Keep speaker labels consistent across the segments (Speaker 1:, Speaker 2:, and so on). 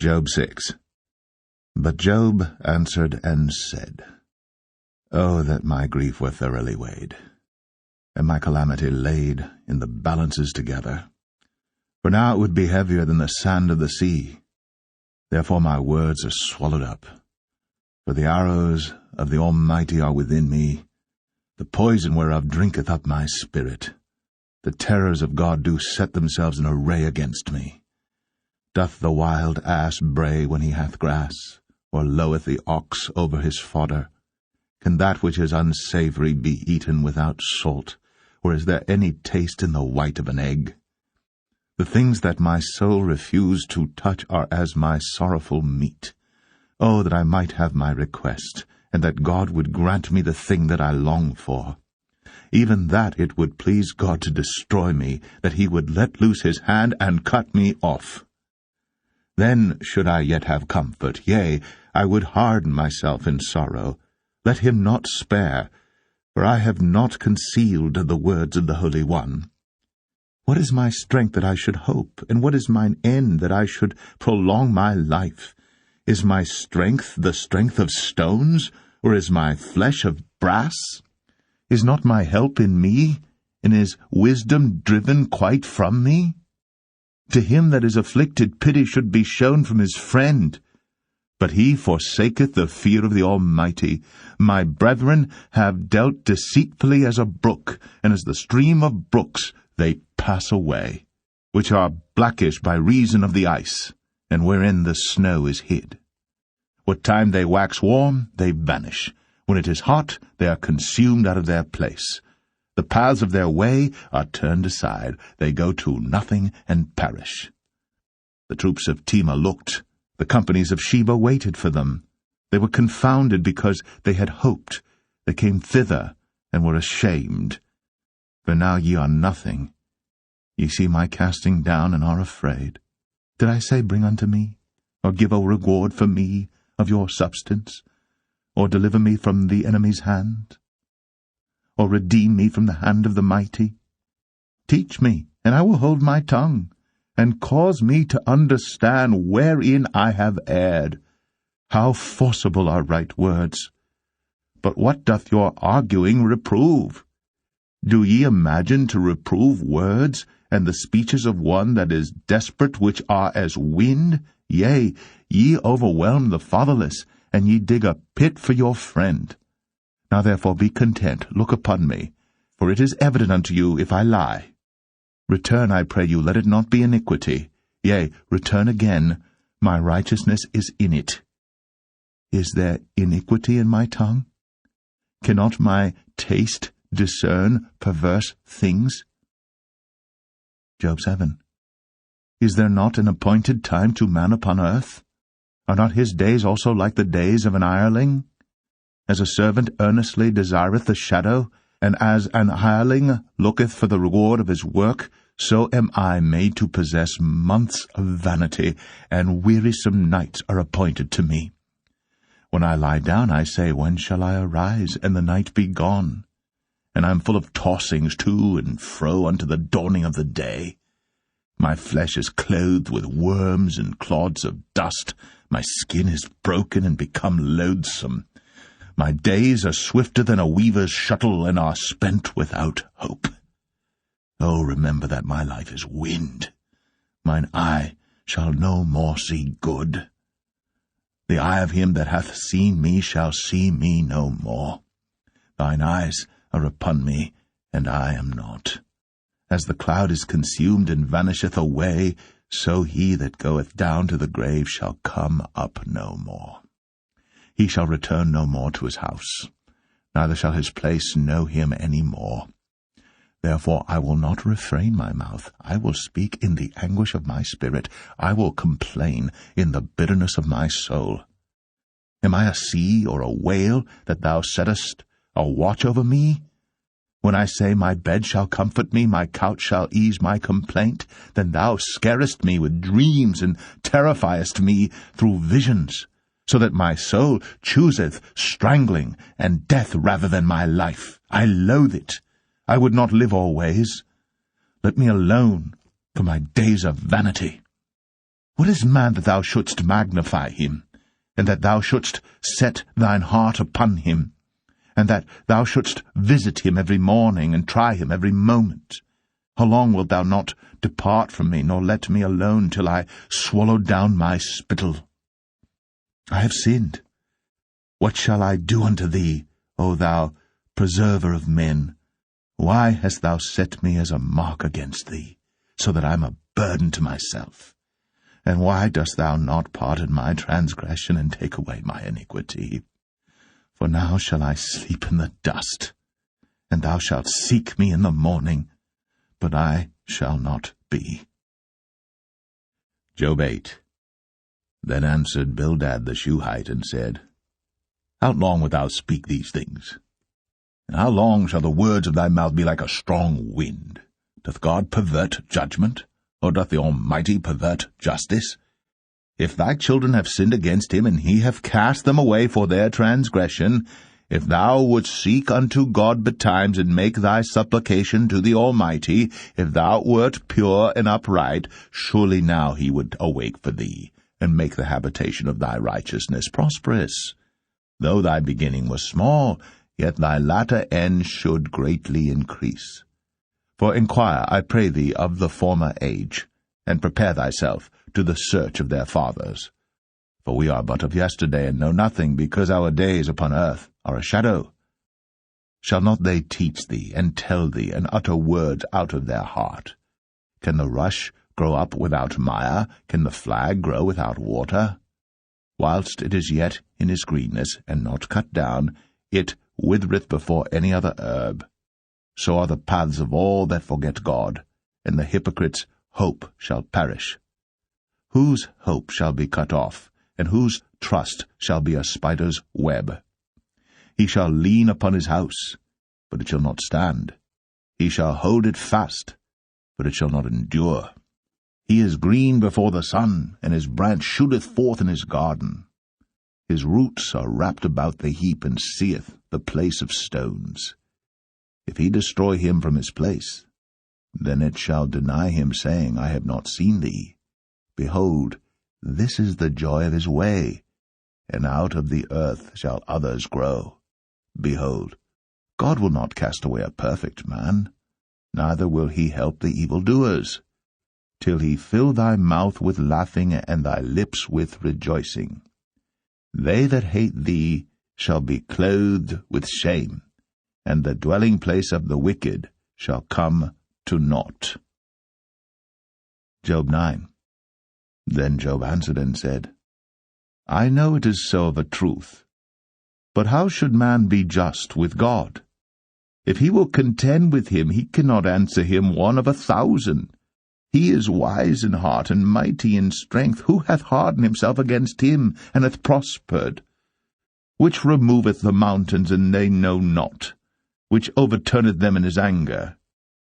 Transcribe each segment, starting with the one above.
Speaker 1: Job 6. But Job answered and said, Oh, that my grief were thoroughly weighed, and my calamity laid in the balances together. For now it would be heavier than the sand of the sea. Therefore my words are swallowed up. For the arrows of the Almighty are within me, the poison whereof drinketh up my spirit. The terrors of God do set themselves in array against me. Doth the wild ass bray when he hath grass, or loweth the ox over his fodder? Can that which is unsavory be eaten without salt, or is there any taste in the white of an egg? The things that my soul refused to touch are as my sorrowful meat. Oh, that I might have my request, and that God would grant me the thing that I long for. Even that it would please God to destroy me, that he would let loose his hand and cut me off. Then should I yet have comfort, yea, I would harden myself in sorrow. Let him not spare, for I have not concealed the words of the Holy One. What is my strength that I should hope, and what is mine end that I should prolong my life? Is my strength the strength of stones, or is my flesh of brass? Is not my help in me, and is wisdom driven quite from me? To him that is afflicted pity should be shown from his friend. But he forsaketh the fear of the Almighty. My brethren have dealt deceitfully as a brook, and as the stream of brooks they pass away, which are blackish by reason of the ice, and wherein the snow is hid. What time they wax warm, they vanish. When it is hot, they are consumed out of their place. The paths of their way are turned aside. They go to nothing and perish. The troops of Tema looked. The companies of Sheba waited for them. They were confounded because they had hoped. They came thither and were ashamed. For now ye are nothing. Ye see my casting down and are afraid. Did I say, Bring unto me, or give a reward for me of your substance, or deliver me from the enemy's hand, or redeem me from the hand of the mighty? Teach me, and I will hold my tongue, and cause me to understand wherein I have erred. How forcible are right words! But what doth your arguing reprove? Do ye imagine to reprove words, and the speeches of one that is desperate, which are as wind? Yea, ye overwhelm the fatherless, and ye dig a pit for your friend. Now therefore be content, look upon me, for it is evident unto you if I lie. Return, I pray you, let it not be iniquity. Yea, return again, my righteousness is in it. Is there iniquity in my tongue? Cannot my taste discern perverse things? Job 7. Is there not an appointed time to man upon earth? Are not his days also like the days of an hireling? As a servant earnestly desireth the shadow, and as an hireling looketh for the reward of his work, so am I made to possess months of vanity, and wearisome nights are appointed to me. When I lie down, I say, When shall I arise, and the night be gone? And I am full of tossings to and fro unto the dawning of the day. My flesh is clothed with worms and clods of dust. My skin is broken and become loathsome. My days are swifter than a weaver's shuttle, and are spent without hope. Oh, remember that my life is wind. Mine eye shall no more see good. The eye of him that hath seen me shall see me no more. Thine eyes are upon me, and I am not. As the cloud is consumed and vanisheth away, so he that goeth down to the grave shall come up no more. He shall return no more to his house, neither shall his place know him any more. Therefore I will not refrain my mouth. I will speak in the anguish of my spirit. I will complain in the bitterness of my soul. Am I a sea or a whale, that thou settest a watch over me? When I say, My bed shall comfort me, my couch shall ease my complaint, then thou scarest me with dreams, and terrifiest me through visions, so that my soul chooseth strangling and death rather than my life. I loathe it. I would not live always. Let me alone, for my days are vanity. What is man that thou shouldst magnify him, and that thou shouldst set thine heart upon him, and that thou shouldst visit him every morning, and try him every moment? How long wilt thou not depart from me, nor let me alone, till I swallow down my spittle? I have sinned. What shall I do unto thee, O thou preserver of men? Why hast thou set me as a mark against thee, so that I am a burden to myself? And why dost thou not pardon my transgression, and take away my iniquity? For now shall I sleep in the dust, and thou shalt seek me in the morning, but I shall not be. Job 8. Then answered Bildad the Shuhite, and said, How long wilt thou speak these things? And how long shall the words of thy mouth be like a strong wind? Doth God pervert judgment, or doth the Almighty pervert justice? If thy children have sinned against him, and he have cast them away for their transgression, if thou wouldst seek unto God betimes, and make thy supplication to the Almighty, if thou wert pure and upright, surely now he would awake for thee, and make the habitation of thy righteousness prosperous. Though thy beginning was small, yet thy latter end should greatly increase. For inquire, I pray thee, of the former age, and prepare thyself to the search of their fathers. For we are but of yesterday, and know nothing, because our days upon earth are a shadow. Shall not they teach thee, and tell thee, and utter words out of their heart? Can the rush grow up without mire? Can the flag grow without water? Whilst it is yet in his greenness, and not cut down, it withereth before any other herb. So are the paths of all that forget God, and the hypocrite's hope shall perish. Whose hope shall be cut off, and whose trust shall be a spider's web? He shall lean upon his house, but it shall not stand. He shall hold it fast, but it shall not endure. He is green before the sun, and his branch shooteth forth in his garden. His roots are wrapped about the heap, and seeth the place of stones. If he destroy him from his place, then it shall deny him, saying, I have not seen thee. Behold, this is the joy of his way, and out of the earth shall others grow. Behold, God will not cast away a perfect man, neither will he help the evildoers, till he fill thy mouth with laughing, and thy lips with rejoicing. They that hate thee shall be clothed with shame, and the dwelling place of the wicked shall come to naught. Job 9. Then Job answered and said, I know it is so of a truth. But how should man be just with God? If he will contend with him, he cannot answer him 1 of 1,000. He is wise in heart, and mighty in strength. Who hath hardened himself against him, and hath prospered? Which removeth the mountains, and they know not? Which overturneth them in his anger?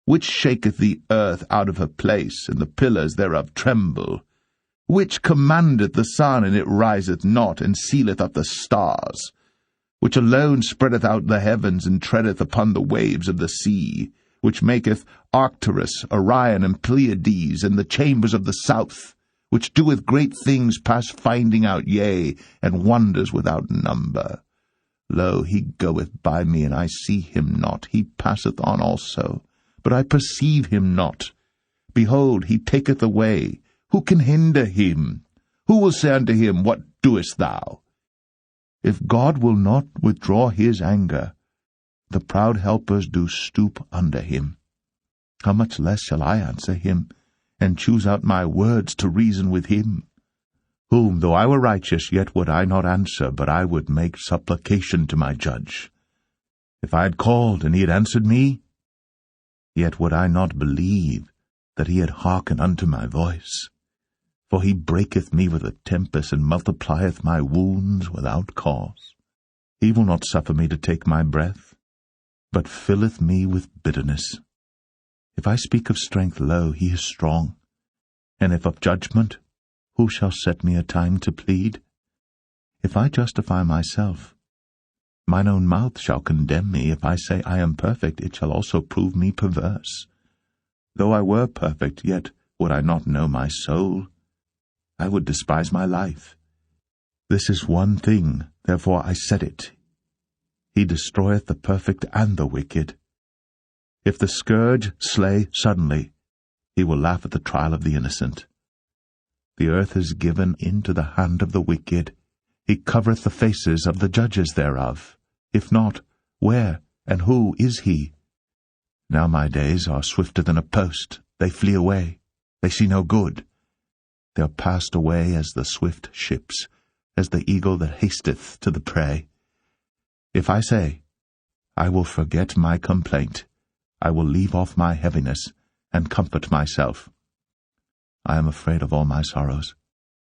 Speaker 1: Which shaketh the earth out of her place, and the pillars thereof tremble? Which commandeth the sun, and it riseth not, and sealeth up the stars? Which alone spreadeth out the heavens, and treadeth upon the waves of the sea? Which maketh Arcturus, Orion, and Pleiades, and the chambers of the south? Which doeth great things past finding out, yea, and wonders without number? Lo, he goeth by me, and I see him not. He passeth on also, but I perceive him not. Behold, he taketh away. Who can hinder him? Who will say unto him, What doest thou? If God will not withdraw his anger, the proud helpers do stoop under him. How much less shall I answer him, and choose out my words to reason with him? Whom, though I were righteous, yet would I not answer, but I would make supplication to my judge. If I had called, and he had answered me, yet would I not believe that he had hearkened unto my voice. For he breaketh me with a tempest, and multiplieth my wounds without cause. He will not suffer me to take my breath, but filleth me with bitterness. If I speak of strength, lo, he is strong. And if of judgment, who shall set me a time to plead? If I justify myself, mine own mouth shall condemn me. If I say I am perfect, it shall also prove me perverse. Though I were perfect, yet would I not know my soul. I would despise my life. This is one thing, therefore I said it. He destroyeth the perfect and the wicked. If the scourge slay suddenly, he will laugh at the trial of the innocent. The earth is given into the hand of the wicked. He covereth the faces of the judges thereof. If not, where and who is he? Now my days are swifter than a post. They flee away. They see no good. They are passed away as the swift ships, as the eagle that hasteth to the prey. If I say, I will forget my complaint, I will leave off my heaviness, and comfort myself. I am afraid of all my sorrows.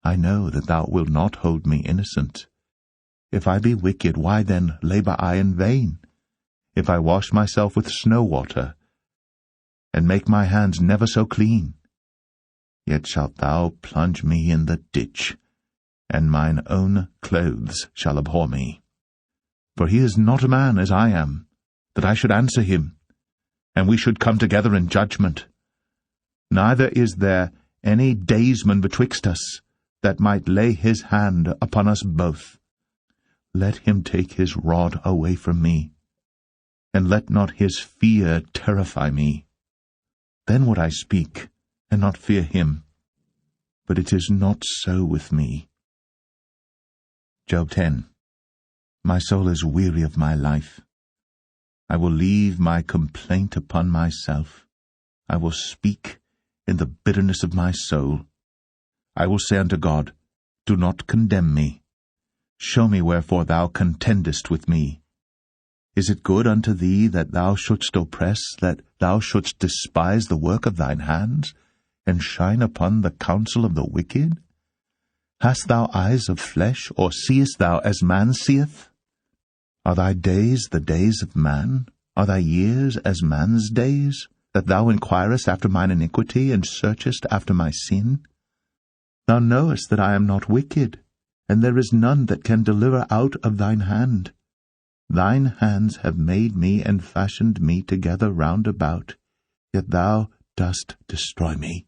Speaker 1: I know that thou wilt not hold me innocent. If I be wicked, why then labor I in vain? If I wash myself with snow water, and make my hands never so clean, yet shalt thou plunge me in the ditch, and mine own clothes shall abhor me. For he is not a man as I am, that I should answer him, and we should come together in judgment. Neither is there any daysman betwixt us, that might lay his hand upon us both. Let him take his rod away from me, and let not his fear terrify me. Then would I speak, and not fear him. But it is not so with me. Job 10. My soul is weary of my life. I will leave my complaint upon myself. I will speak in the bitterness of my soul. I will say unto God, do not condemn me. Show me wherefore thou contendest with me. Is it good unto thee that thou shouldst oppress, that thou shouldst despise the work of thine hands, and shine upon the counsel of the wicked? Hast thou eyes of flesh, or seest thou as man seeth? Are thy days the days of man? Are thy years as man's days, that thou inquirest after mine iniquity, and searchest after my sin? Thou knowest that I am not wicked, and there is none that can deliver out of thine hand. Thine hands have made me and fashioned me together round about, yet thou dost destroy me.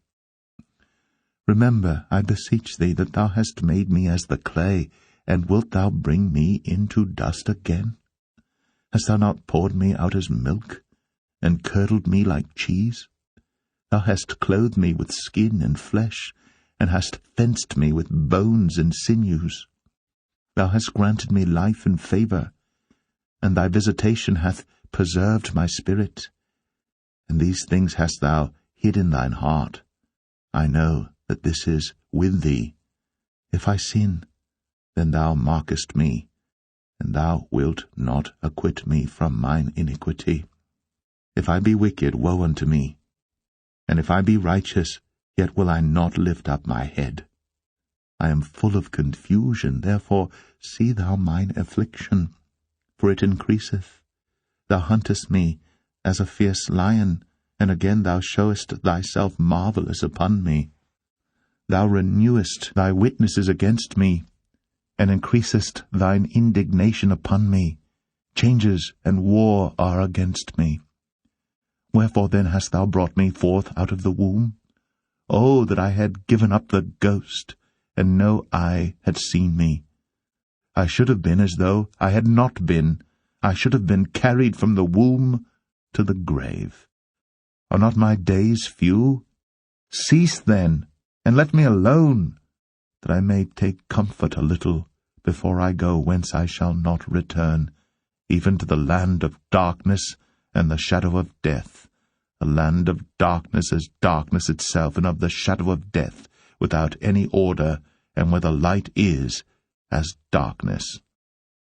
Speaker 1: Remember, I beseech thee, that thou hast made me as the clay, and wilt thou bring me into dust again? Hast thou not poured me out as milk, and curdled me like cheese? Thou hast clothed me with skin and flesh, and hast fenced me with bones and sinews. Thou hast granted me life and favour, and thy visitation hath preserved my spirit. And these things hast thou hid in thine heart. I know that this is with thee. If I sin, then thou markest me, and thou wilt not acquit me from mine iniquity. If I be wicked, woe unto me. And if I be righteous, yet will I not lift up my head. I am full of confusion, therefore see thou mine affliction, for it increaseth. Thou huntest me as a fierce lion, and again thou showest thyself marvellous upon me. Thou renewest thy witnesses against me, and increasest thine indignation upon me. Changes and war are against me. Wherefore then hast thou brought me forth out of the womb? Oh, that I had given up the ghost, and no eye had seen me. I should have been as though I had not been. I should have been carried from the womb to the grave. Are not my days few? Cease then, and let me alone, that I may take comfort a little before I go whence I shall not return, even to the land of darkness and the shadow of death, a land of darkness as darkness itself, and of the shadow of death, without any order, and where the light is as darkness.